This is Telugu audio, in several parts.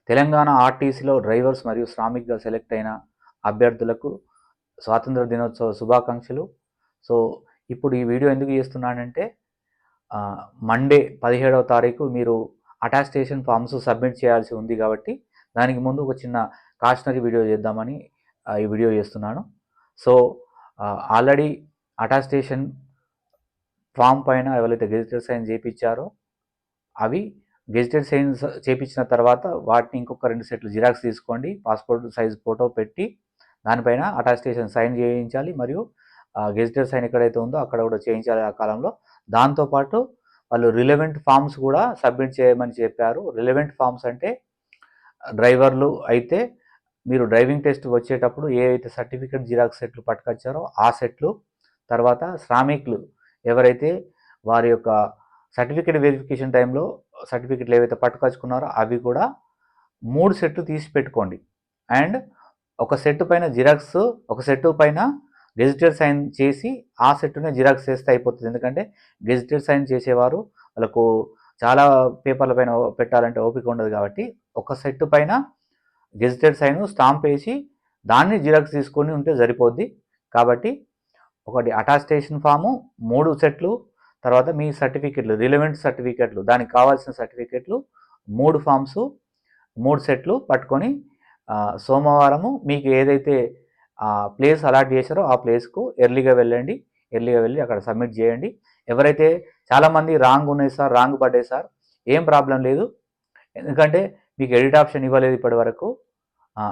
తెలంగాణ ఆర్టీసీలో డ్రైవర్స్ మరియు శ్రామిక్గా సెలెక్ట్ అయిన అభ్యర్థులకు స్వాతంత్ర దినోత్సవ శుభాకాంక్షలు. సో ఇప్పుడు ఈ వీడియో ఎందుకు చేస్తున్నానంటే మండే 17వ తారీఖు మీరు అటాస్టేషన్ ఫామ్స్ సబ్మిట్ చేయాల్సి ఉంది కాబట్టి దానికి ముందు ఒక చిన్న కాషనరీ వీడియో చేద్దామని ఈ వీడియో చేస్తున్నాను. సో ఆల్రెడీ అటాస్టేషన్ ఫామ్ పైన ఎవరైతే గెజిటెడ్ సైన్ చేయించారో అవి గెజిటెడ్ సైన్స్ చేయించిన తర్వాత వాటిని ఇంకొక 2 సెట్లు జిరాక్స్ తీసుకోండి, పాస్పోర్ట్ సైజ్ ఫోటో పెట్టి దానిపైన అటాస్టేషన్ సైన్ చేయించాలి మరియు గెజిటెడ్ సైన్ ఎక్కడైతే ఉందో అక్కడ కూడా చేయించాలి ఆ కాలంలో. దాంతోపాటు వాళ్ళు రిలవెంట్ ఫామ్స్ కూడా సబ్మిట్ చేయమని చెప్పారు. రిలవెంట్ ఫామ్స్ అంటే డ్రైవర్లు అయితే మీరు డ్రైవింగ్ టెస్ట్ వచ్చేటప్పుడు ఏ అయితే సర్టిఫికేట్ జిరాక్స్ సెట్లు పట్టుకొచ్చారో ఆ సెట్లు, తర్వాత శ్రామికులు ఎవరైతే వారి యొక్క సర్టిఫికేట్ వెరిఫికేషన్ టైంలో సర్టిఫికేట్లు ఏవైతే పట్టుకొచ్చుకున్నారో అవి కూడా 3 సెట్లు తీసి పెట్టుకోండి. అండ్ ఒక సెట్ పైన జిరాక్స్, ఒక సెట్ పైన గెజిటెడ్ సైన్ చేసి ఆ సెట్నే జిరాక్స్ చేస్తే అయిపోతుంది. ఎందుకంటే గెజిటెడ్ సైన్ చేసేవారు వాళ్ళకు చాలా పేపర్ల పైన పెట్టాలంటే ఓపిక ఉండదు కాబట్టి ఒక సెట్ పైన గెజిటెడ్ సైన్ స్టాంప్ వేసి దాన్ని జిరాక్స్ తీసుకొని ఉంటే సరిపోద్ది. కాబట్టి ఒకటి అటాస్టేషన్ ఫాము 3 సెట్లు, తర్వాత మీ సర్టిఫికెట్లు రిలవెంట్ సర్టిఫికెట్లు దానికి కావాల్సిన సర్టిఫికెట్లు 3 ఫామ్స్ 3 సెట్లు పట్టుకొని సోమవారము మీకు ఏదైతే ప్లేస్ అలాట్ చేశారో ఆ ప్లేస్కు ఎర్లీగా వెళ్ళండి. ఎర్లీగా వెళ్ళి అక్కడ సబ్మిట్ చేయండి. ఎవరైతే చాలామంది రాంగ్ ఉన్నాయి సార్, రాంగ్ పడ్డాయి సార్, ఏం ప్రాబ్లం లేదు. ఎందుకంటే మీకు ఎడిట్ ఆప్షన్ ఇవ్వలేదు ఇప్పటి వరకు.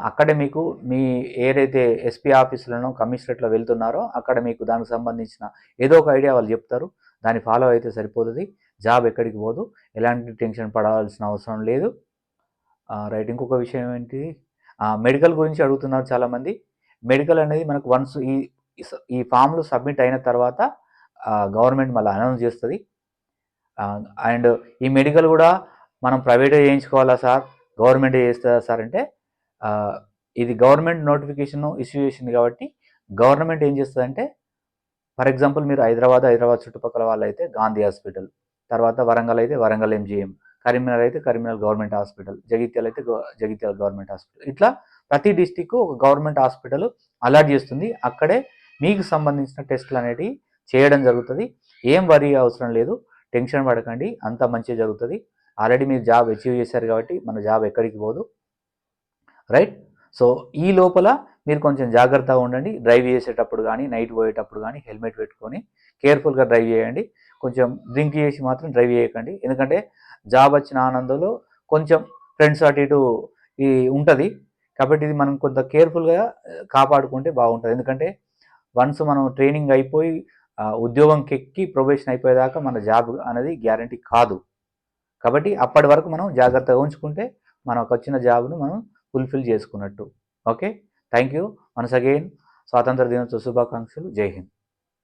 అక్కడే మీకు మీ ఏదైతే ఎస్పీ ఆఫీసులను కమిషనరేట్లో వెళ్తున్నారో అక్కడ మీకు దానికి సంబంధించిన ఏదో ఒక ఐడియా వాళ్ళు చెప్తారు, దాన్ని ఫాలో అయితే సరిపోతుంది. జాబ్ ఎక్కడికి పోదు, ఎలాంటి టెన్షన్ పడాల్సిన అవసరం లేదు. రైట్, ఇంకొక విషయం ఏంటి, మెడికల్ గురించి అడుగుతున్నారు చాలామంది. మెడికల్ అనేది మనకు వన్స్ ఈ ఫామ్లు సబ్మిట్ అయిన తర్వాత గవర్నమెంట్ మళ్ళీ అనౌన్స్ చేస్తుంది. అండ్ ఈ మెడికల్ కూడా మనం ప్రైవేట్గా చేయించుకోవాలా సార్, గవర్నమెంట్ చేస్తుందా సార్ అంటే ఇది గవర్నమెంట్ నోటిఫికేషన్ ఇష్యూ చేసింది కాబట్టి గవర్నమెంట్ ఏం చేస్తుందంటే, ఫర్ ఎగ్జాంపుల్ మీరు హైదరాబాద్ చుట్టుపక్కల వాళ్ళు అయితే గాంధీ హాస్పిటల్, తర్వాత వరంగల్ అయితే వరంగల్ ఎంజిఎం, కరీంనగర్ అయితే కరీంనగర్ గవర్నమెంట్ హాస్పిటల్, జగిత్యాల అయితే జగిత్యాల గవర్నమెంట్ హాస్పిటల్, ఇట్లా ప్రతి డిస్టిక్ ఒక గవర్నమెంట్ హాస్పిటల్ అలాట్ చేస్తుంది. అక్కడే మీకు సంబంధించిన టెస్టులు అనేటివి చేయడం జరుగుతుంది. ఏం వరీ అవసరం లేదు, టెన్షన్ పడకండి, అంతా మంచిగా జరుగుతుంది. ఆల్రెడీ మీరు జాబ్ అచీవ్ చేశారు కాబట్టి మన జాబ్ ఎక్కడికి పోదు. రైట్, సో ఈ లోపల మీరు కొంచెం జాగ్రత్తగా ఉండండి. డ్రైవ్ చేసేటప్పుడు కానీ నైట్ పోయేటప్పుడు కానీ హెల్మెట్ పెట్టుకొని కేర్ఫుల్గా డ్రైవ్ చేయండి. కొంచెం డ్రింక్ చేసి మాత్రం డ్రైవ్ చేయకండి. ఎందుకంటే జాబ్ వచ్చిన ఆనందంలో కొంచెం ఫ్రెండ్స్ అటు ఇటు ఈ ఉంటుంది కాబట్టి ఇది మనం కొంత కేర్ఫుల్గా కాపాడుకుంటే బాగుంటుంది. ఎందుకంటే వన్స్ మనం ట్రైనింగ్ అయిపోయి ఉద్యోగంకి ఎక్కి ప్రొబేషన్ అయిపోయేదాకా మన జాబ్ అనేది గ్యారంటీ కాదు. కాబట్టి అప్పటి వరకు మనం జాగ్రత్తగా ఉంచుకుంటే మనకు వచ్చిన జాబ్ను మనం ఫుల్ఫిల్ చేసుకున్నట్టు. Okay, thank you once again. స్వాతంత్ర దినోత్సవ శుభాకాంక్షలు. జై హింద్.